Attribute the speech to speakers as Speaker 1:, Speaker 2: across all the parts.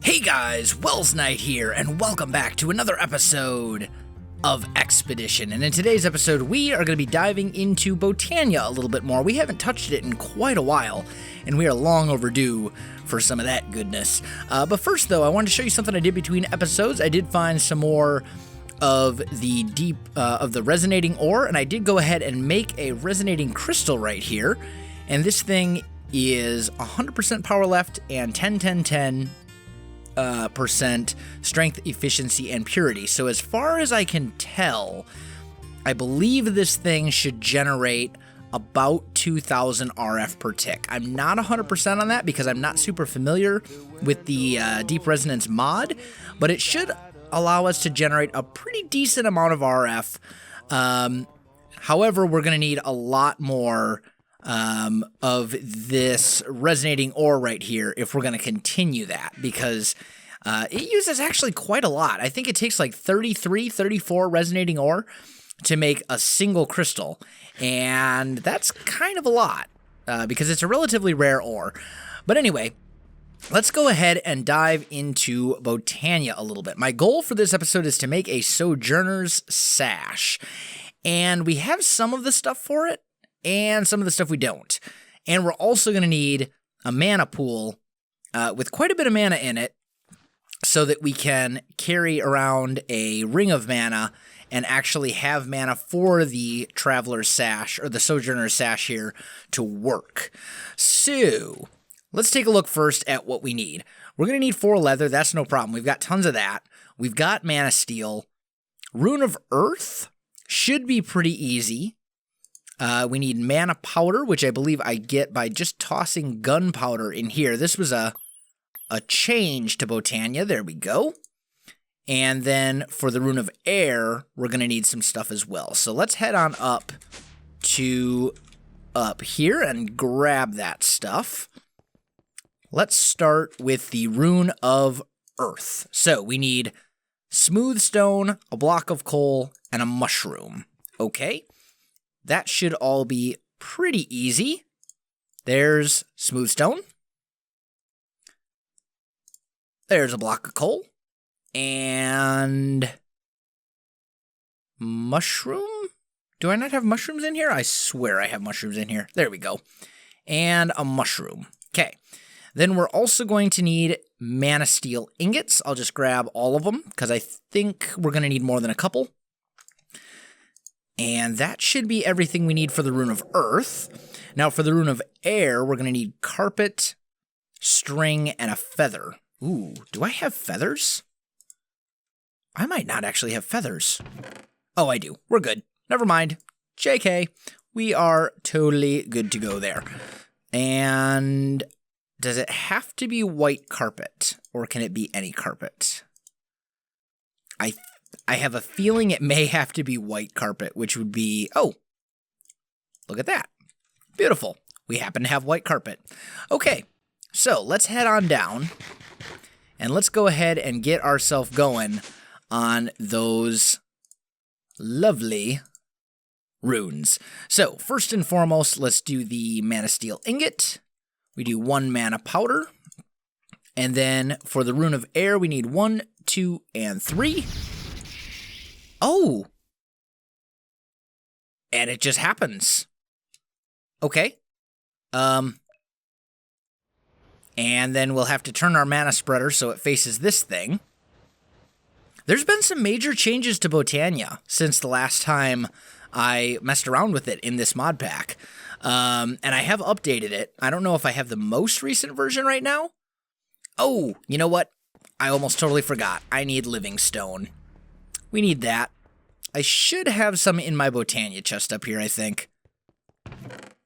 Speaker 1: Hey guys, Welsknight here, and welcome back to another episode of Expedition. And in today's episode, we are going to be diving into Botania a little bit more. We haven't touched it in quite a while, and we are long overdue for some of that goodness. But first, though, I wanted to show you something I did between episodes. I did find some more of the resonating ore, and I did go ahead and make a resonating crystal right here. And this thing is 100% power left and 10-10-10 percent strength, efficiency, and purity. So as far as I can tell, I believe this thing should generate about 2,000 RF per tick. I'm not 100% on that because I'm not super familiar with the Deep Resonance mod, but it should allow us to generate a pretty decent amount of RF. However, we're going to need a lot more of this resonating ore right here if we're going to continue that, because it uses actually quite a lot. I think it takes like 34 resonating ore to make a single crystal, and that's kind of a lot because it's a relatively rare ore. But anyway, let's go ahead and dive into Botania a little bit. My goal for this episode is to make a sojourner's sash, and we have some of the stuff for it, and some of the stuff we don't. And we're also going to need a mana pool with quite a bit of mana in it so that we can carry around a ring of mana and actually have mana for the Traveler's Sash, or the Sojourner's Sash here, to work. So, let's take a look first at what we need. We're going to need 4 leather, that's no problem. We've got tons of that. We've got mana steel. Rune of Earth should be pretty easy. We need mana powder, which I believe I get by just tossing gunpowder in here. This was a change to Botania. There we go. And then for the Rune of Air, we're going to need some stuff as well. So let's head on up to up here and grab that stuff. Let's start with the Rune of Earth. So we need smooth stone, a block of coal, and a mushroom. Okay. That should all be pretty easy. There's smooth stone. There's a block of coal. And mushroom? Do I not have mushrooms in here? I swear I have mushrooms in here. There we go. And a mushroom. Okay. Then we're also going to need mana steel ingots. I'll just grab all of them because I think we're going to need more than a couple. And that should be everything we need for the Rune of Earth. Now for the Rune of Air, we're going to need carpet, string, and a feather. Ooh, do I have feathers? I might not actually have feathers. Oh, I do. We're good. Never mind. JK. We are totally good to go there. And does it have to be white carpet, or can it be any carpet? I have a feeling it may have to be white carpet, which would be, oh, look at that. Beautiful. We happen to have white carpet. Okay, so let's head on down, and let's go ahead and get ourselves going on those lovely runes. So, first and foremost, let's do the mana steel ingot. We do 1 mana powder. And then for the Rune of Air, we need 1, 2, and 3. Oh! And it just happens. Okay. And then we'll have to turn our mana spreader so it faces this thing. There's been some major changes to Botania since the last time I messed around with it in this mod pack. And I have updated it. I don't know if I have the most recent version right now. Oh, you know what? I almost totally forgot. I need living stone. We need that. I should have some in my Botania chest up here, I think.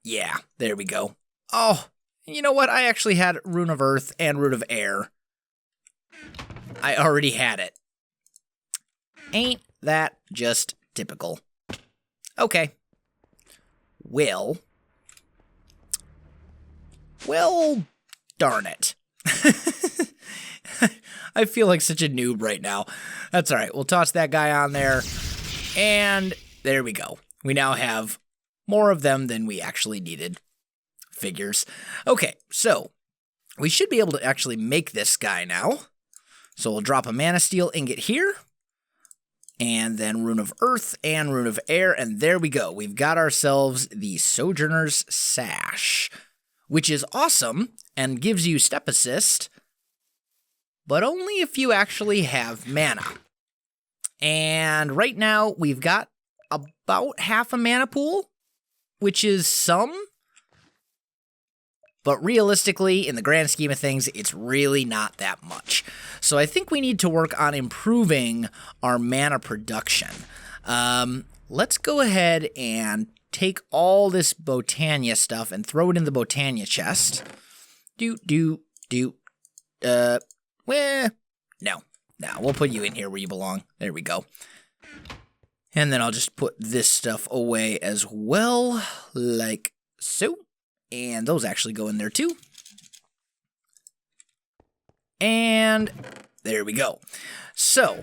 Speaker 1: Yeah, there we go. Oh, you know what? I actually had Rune of Earth and Rune of Air. I already had it. Ain't that just typical? Okay. Well, darn it. I feel like such a noob right now. That's all right. We'll toss that guy on there. And there we go. We now have more of them than we actually needed. Figures. Okay, so we should be able to actually make this guy now. So we'll drop a Mana Steel ingot here, and then Rune of Earth and Rune of Air, and there we go. We've got ourselves the Sojourner's Sash, which is awesome and gives you step assist, but only if you actually have mana. And right now, we've got about half a mana pool, which is some, but realistically, in the grand scheme of things, it's really not that much. So I think we need to work on improving our mana production. Let's go ahead and take all this Botania stuff and throw it in the Botania chest. No, we'll put you in here where you belong. There we go. And then I'll just put this stuff away as well, like so. And those actually go in there too. And there we go. So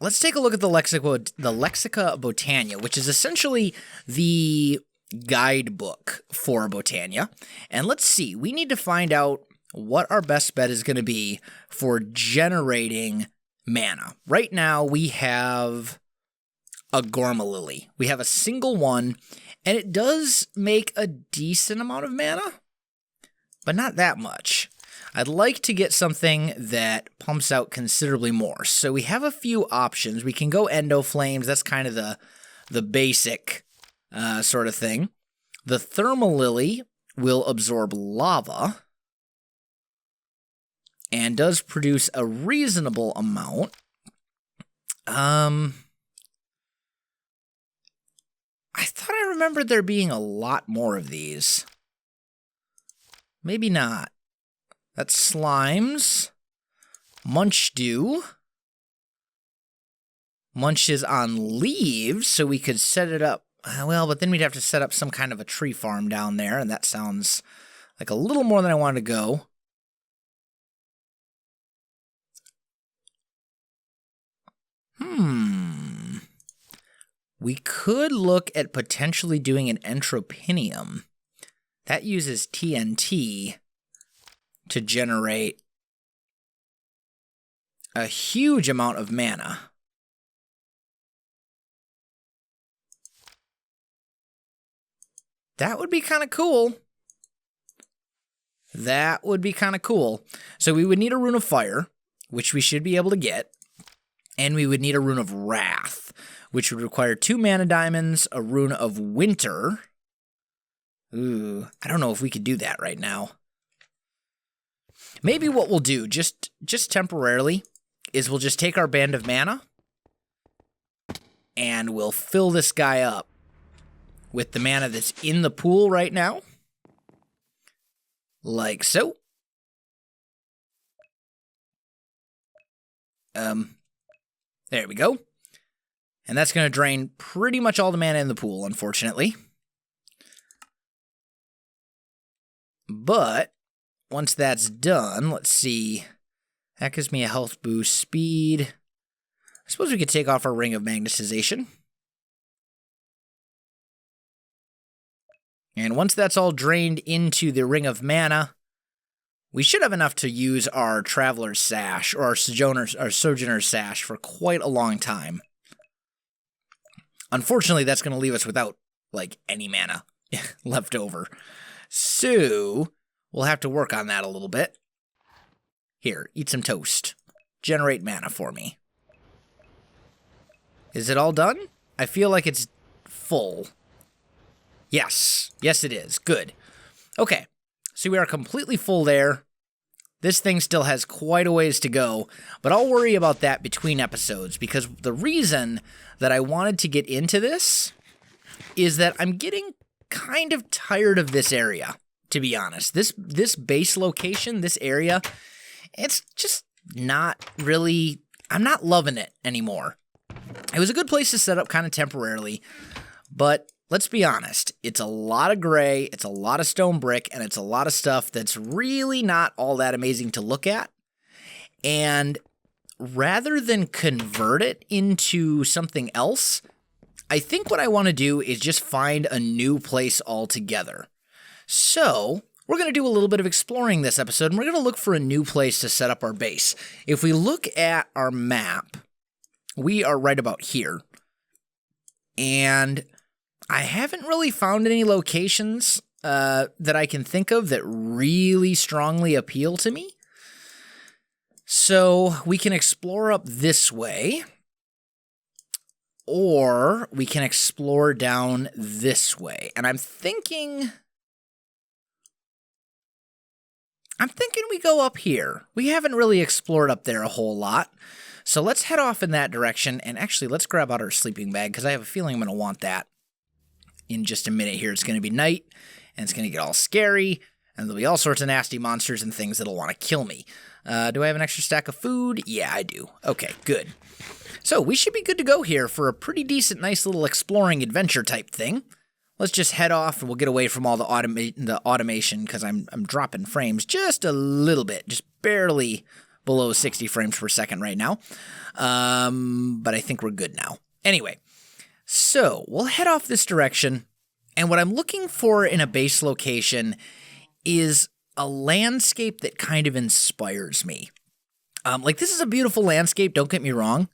Speaker 1: let's take a look at the Lexica Botania, which is essentially the guidebook for Botania. And let's see, we need to find out what our best bet is going to be for generating mana. Right now we have a Gorma Lily. We have a single one, and it does make a decent amount of mana, but not that much. I'd like to get something that pumps out considerably more. So we have a few options. We can go Endo Flames. That's kind of the basic sort of thing. The Thermal Lily will absorb lava and does produce a reasonable amount. I thought I remembered there being a lot more of these. Maybe not. That's Slimes. Munch Dew. Munch is on leaves, so we could set it up. Well, but then we'd have to set up some kind of a tree farm down there, and that sounds like a little more than I wanted to go. We could look at potentially doing an Entropinium. That uses TNT to generate a huge amount of mana. That would be kind of cool. That would be kind of cool. So we would need a Rune of Fire, which we should be able to get. And we would need a Rune of Wrath, which would require 2 mana diamonds, a Rune of Winter. Ooh, I don't know if we could do that right now. Maybe what we'll do, just temporarily, is we'll just take our Band of Mana, and we'll fill this guy up with the mana that's in the pool right now. Like so. There we go. And that's going to drain pretty much all the mana in the pool, unfortunately. But once that's done, let's see. That gives me a health boost, speed. I suppose we could take off our Ring of Magnetization. And once that's all drained into the Ring of Mana, we should have enough to use our Traveler's Sash, or our Sojourner's Sash, for quite a long time. Unfortunately, that's going to leave us without, like, any mana left over. So, we'll have to work on that a little bit. Here, eat some toast. Generate mana for me. Is it all done? I feel like it's full. Yes. Yes, it is. Good. Okay. So we are completely full there. This thing still has quite a ways to go, but I'll worry about that between episodes, because the reason that I wanted to get into this is that I'm getting kind of tired of this area, to be honest. This base location, this area, it's just not really, I'm not loving it anymore. It was a good place to set up kind of temporarily, but let's be honest, it's a lot of gray, it's a lot of stone brick, and it's a lot of stuff that's really not all that amazing to look at. And rather than convert it into something else, I think what I want to do is just find a new place altogether. So, we're going to do a little bit of exploring this episode, and we're going to look for a new place to set up our base. If we look at our map, we are right about here. And I haven't really found any locations that I can think of that really strongly appeal to me. So we can explore up this way, or we can explore down this way. And I'm thinking we go up here. We haven't really explored up there a whole lot. So let's head off in that direction, and actually let's grab out our sleeping bag, because I have a feeling I'm going to want that in just a minute here. It's going to be night, and it's going to get all scary, and there'll be all sorts of nasty monsters and things that'll want to kill me. Do I have an extra stack of food? Yeah, I do. Okay, good. So we should be good to go here for a pretty decent, nice little exploring adventure type thing. Let's just head off, and we'll get away from all the automation, because I'm dropping frames just a little bit, just barely below 60 frames per second right now. But I think we're good now. Anyway, so we'll head off this direction, and what I'm looking for in a base location is a landscape that kind of inspires me. Like, this is a beautiful landscape, don't get me wrong,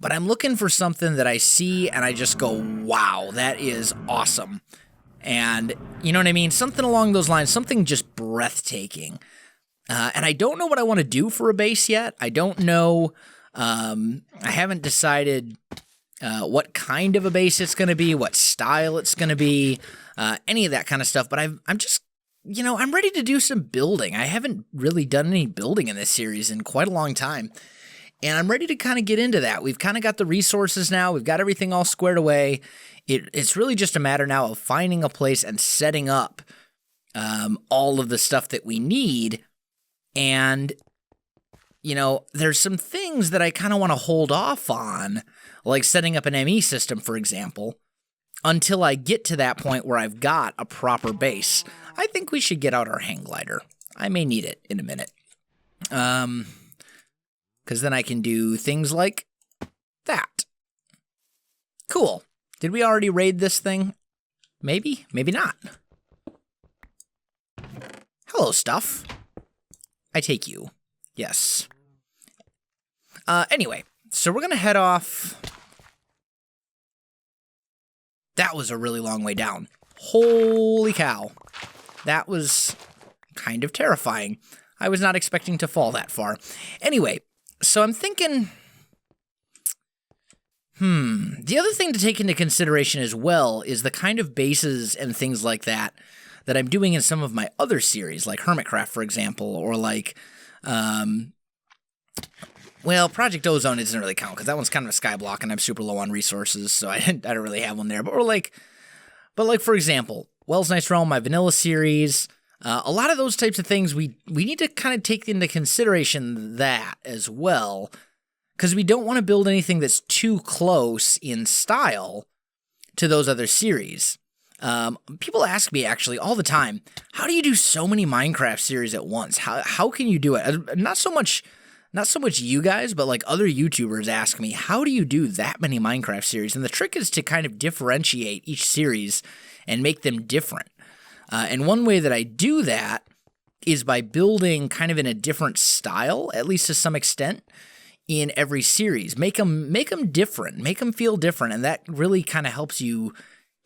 Speaker 1: but I'm looking for something that I see and I just go, wow, that is awesome. And you know what I mean? Something along those lines, something just breathtaking. And I don't know what I want to do for a base yet. I don't know. I haven't decided what kind of a base it's going to be, what style it's going to be, any of that kind of stuff. But I'm just, I'm ready to do some building. I haven't really done any building in this series in quite a long time. And I'm ready to kind of get into that. We've kind of got the resources now. We've got everything all squared away. It's really just a matter now of finding a place and setting up all of the stuff that we need. And, there's some things that I kind of want to hold off on, like setting up an ME system, for example, until I get to that point where I've got a proper base. I think we should get out our hang glider. I may need it in a minute. Because then I can do things like that. Cool. Did we already raid this thing? Maybe, maybe not. Hello, stuff. I take you. Yes. Anyway, so we're going to head off. That was a really long way down. Holy cow. That was kind of terrifying. I was not expecting to fall that far. Anyway, so I'm thinking, the other thing to take into consideration as well is the kind of bases and things like that I'm doing in some of my other series, like Hermitcraft, for example, or like, Project Ozone doesn't really count, because that one's kind of a skyblock, and I'm super low on resources, so I don't really have one there. But for example, Welsknight's Realm, my vanilla series, a lot of those types of things, we need to kind of take into consideration that as well, because we don't want to build anything that's too close in style to those other series. People ask me actually all the time, how do you do so many Minecraft series at once? How can you do it? Not so much you guys, but like other YouTubers ask me, how do you do that many Minecraft series? And the trick is to kind of differentiate each series and make them different. And one way that I do that is by building kind of in a different style, at least to some extent, in every series. Make them different, make them feel different, and that really kind of helps you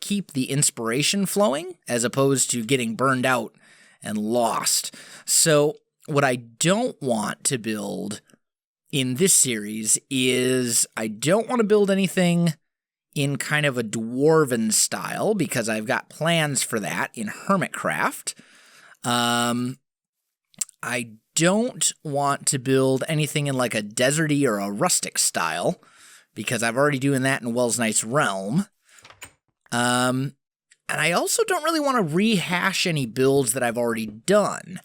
Speaker 1: keep the inspiration flowing as opposed to getting burned out and lost. So what I don't want to build in this series is I don't want to build anything in kind of a dwarven style, because I've got plans for that in Hermitcraft. I don't want to build anything in like a deserty or a rustic style, because I'm already doing that in Welsknight's Realm. And I also don't really want to rehash any builds that I've already done.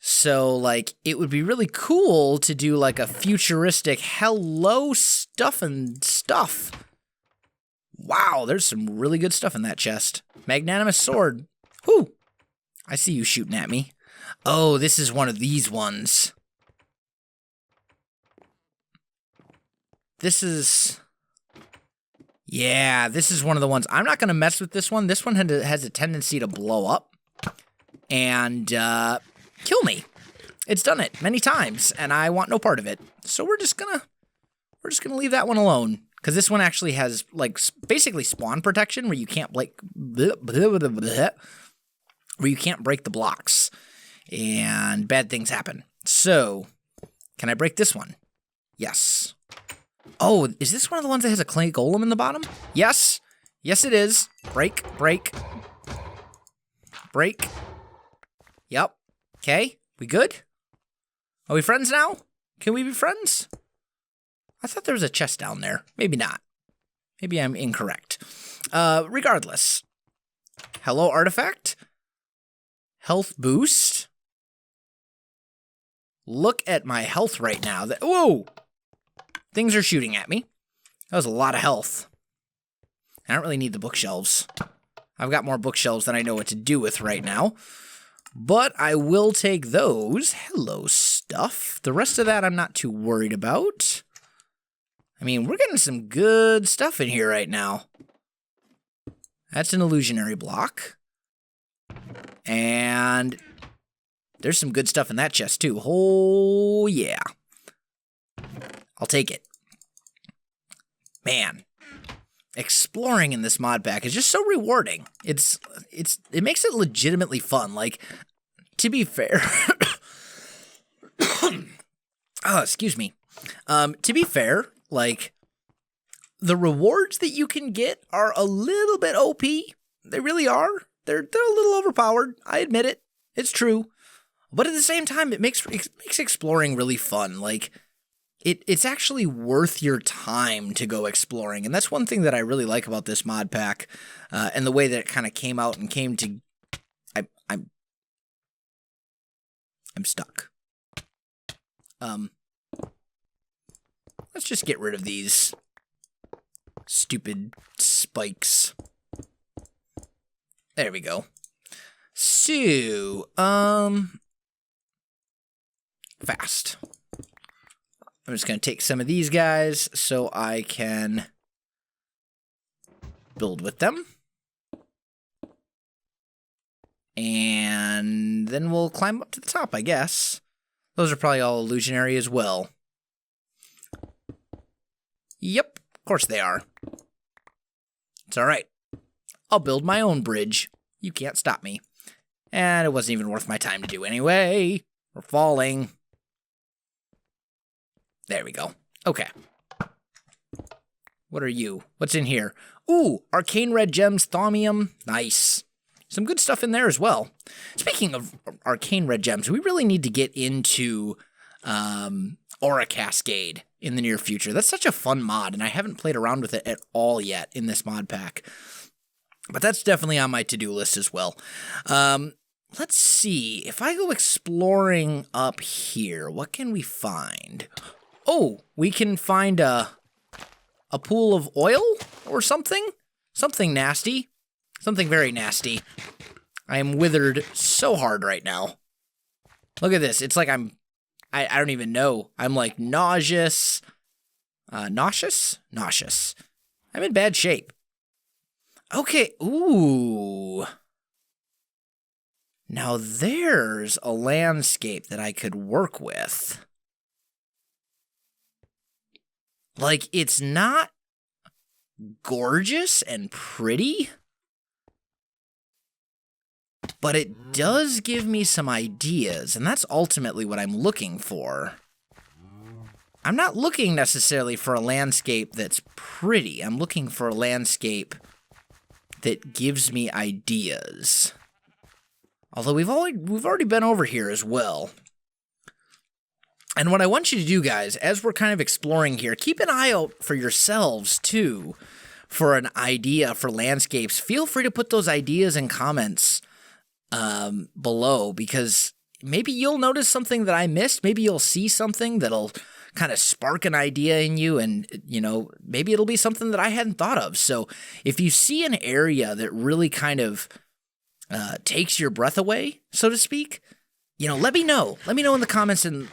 Speaker 1: So, like, it would be really cool to do, like, a futuristic hello stuff and stuff. Wow, there's some really good stuff in that chest. Magnanimous sword. Whew. I see you shooting at me. Oh, this is one of these ones. This is... Yeah, this is one of the ones. I'm not going to mess with this one. This one has a tendency to blow up. and kill me. It's done it many times, and I want no part of it. So we're just gonna leave that one alone, because this one actually has like basically spawn protection where you can't where you can't break the blocks, and bad things happen. So, can I break this one? Yes. Oh, is this one of the ones that has a clay golem in the bottom? Yes. Yes, it is. Break, break. Break. Yep. Okay, we good? Are we friends now? Can we be friends? I thought there was a chest down there. Maybe not. Maybe I'm incorrect. Regardless. Hello, artifact. Health boost. Look at my health right now. Whoa! Things are shooting at me. That was a lot of health. I don't really need the bookshelves. I've got more bookshelves than I know what to do with right now. But I will take those. Hello, stuff. The rest of that I'm not too worried about. I mean, we're getting some good stuff in here right now. That's an illusionary block. And there's some good stuff in that chest, too. Oh, yeah. I'll take it. Man, exploring in this mod pack is just so rewarding. It makes it legitimately fun. Like, to be fair, oh, excuse me. To be fair, like, the rewards that you can get are a little bit OP. They really are. They're a little overpowered. I admit it. It's true. But at the same time, it makes exploring really fun. Like, it's actually worth your time to go exploring. And that's one thing that I really like about this mod pack, and the way that it kind of came out and came to... I'm stuck. Let's just get rid of these stupid spikes. There we go. So, fast. I'm just going to take some of these guys so I can build with them. And then we'll climb up to the top, I guess. Those are probably all illusionary as well. Yep, of course they are. It's alright. I'll build my own bridge. You can't stop me. And it wasn't even worth my time to do anyway. We're falling. There we go. Okay. What are you? What's in here? Ooh, arcane red gems, thaumium. Nice. Some good stuff in there as well. Speaking of arcane red gems, we really need to get into Aura Cascade in the near future. That's such a fun mod, and I haven't played around with it at all yet in this mod pack. But that's definitely on my to-do list as well. Let's see. If I go exploring up here, what can we find? Oh, we can find a pool of oil or something? Something nasty. Something very nasty. I am withered so hard right now. Look at this. It's like I don't even know. I'm like nauseous. Nauseous? Nauseous. I'm in bad shape. Okay. Ooh. Now there's a landscape that I could work with. Like, it's not gorgeous and pretty, but it does give me some ideas, and that's ultimately what I'm looking for. I'm not looking necessarily for a landscape that's pretty. I'm looking for a landscape that gives me ideas. Although we've already been over here as well. And what I want you to do, guys, as we're kind of exploring here, keep an eye out for yourselves, too, for an idea for landscapes. Feel free to put those ideas in comments below, because maybe you'll notice something that I missed. Maybe you'll see something that'll kind of spark an idea in you, and, you know, maybe it'll be something that I hadn't thought of. So if you see an area that really kind of takes your breath away, so to speak, you know, let me know. Let me know in the comments, and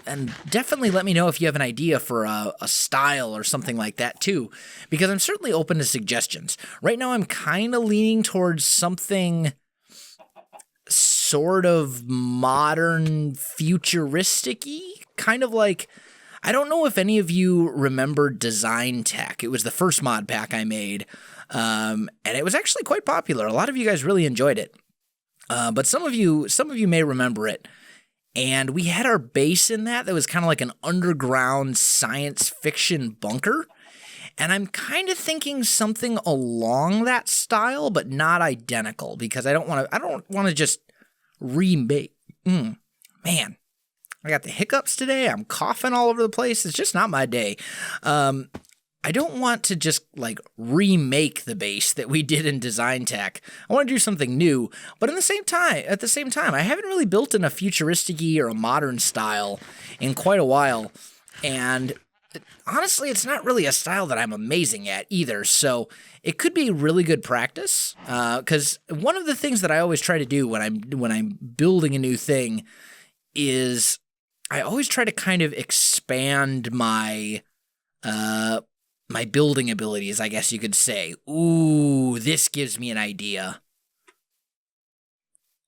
Speaker 1: definitely let me know if you have an idea for a style or something like that too, because I'm certainly open to suggestions. Right now I'm kind of leaning towards something sort of modern futuristic-y, kind of like, I don't know if any of you remember Design Tech. It was the first mod pack I made, and it was actually quite popular. A lot of you guys really enjoyed it, but some of you may remember it. And we had our base in that was kind of like an underground science fiction bunker. And I'm kind of thinking something along that style, but not identical, because I don't want to just remake. Man, I got the hiccups today. I'm coughing all over the place. It's just not my day. I don't want to just like remake the base that we did in Design Tech. I want to do something new, but at the same time, I haven't really built in a futuristic-y or a modern style in quite a while. And honestly, it's not really a style that I'm amazing at either, so it could be really good practice. Because one of the things that I always try to do when I'm building a new thing is I always try to kind of expand my my building abilities, I guess you could say. Ooh, this gives me an idea.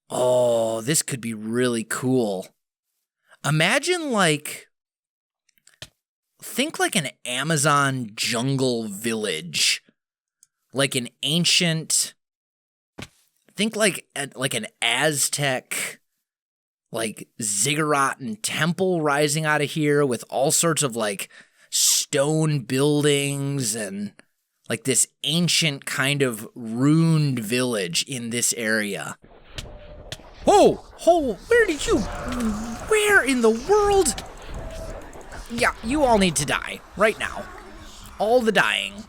Speaker 1: Oh, this could be really cool. Imagine think like an Amazon jungle village. Like an ancient, think like an Aztec, like ziggurat and temple rising out of here with all sorts of like stone buildings and like this ancient kind of ruined village in this area. Oh, where in the world? Yeah, you all need to die right now. All the dying.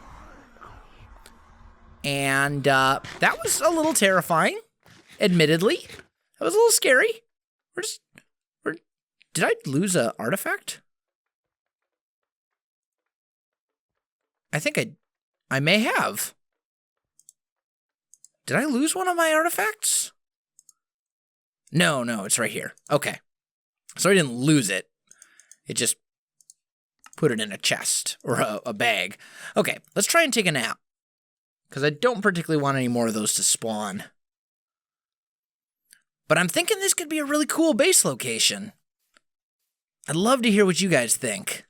Speaker 1: And that was a little terrifying, admittedly. That was a little scary. Did I lose an artifact? I think I may have. Did I lose one of my artifacts? No, it's right here. Okay. So I didn't lose it. It just put it in a chest or a bag. Okay, let's try and take a nap, because I don't particularly want any more of those to spawn. But I'm thinking this could be a really cool base location. I'd love to hear what you guys think.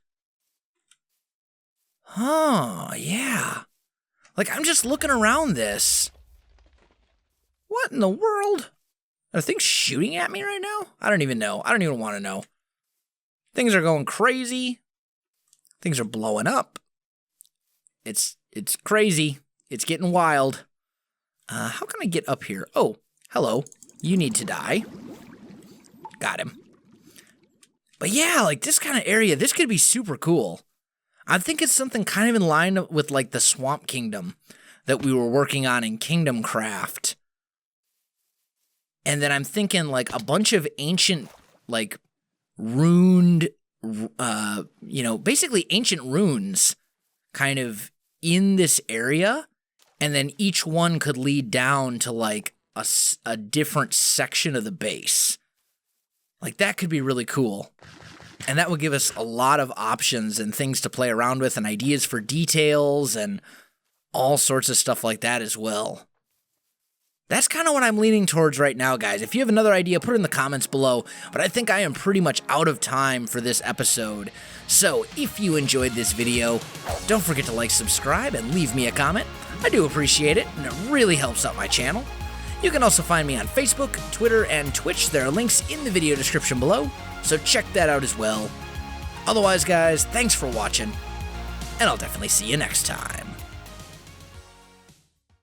Speaker 1: Oh, yeah. Like, I'm just looking around this. What in the world? Are things shooting at me right now? I don't even know. I don't even want to know. Things are going crazy. Things are blowing up. It's crazy. It's getting wild. How can I get up here? Oh, hello. You need to die. Got him. But yeah, like this kind of area, this could be super cool. I think it's something kind of in line with like the Swamp Kingdom that we were working on in Kingdom Craft. And then I'm thinking like a bunch of ancient, like ruined, basically ancient runes kind of in this area. And then each one could lead down to like a different section of the base. Like that could be really cool. And that would give us a lot of options and things to play around with and ideas for details and all sorts of stuff like that as well. That's kind of what I'm leaning towards right now, guys. If you have another idea, put it in the comments below. But I think I am pretty much out of time for this episode. So if you enjoyed this video, don't forget to like, subscribe, and leave me a comment. I do appreciate it, and it really helps out my channel. You can also find me on Facebook, Twitter, and Twitch. There are links in the video description below, so check that out as well. Otherwise, guys, thanks for watching, and I'll definitely see you next time.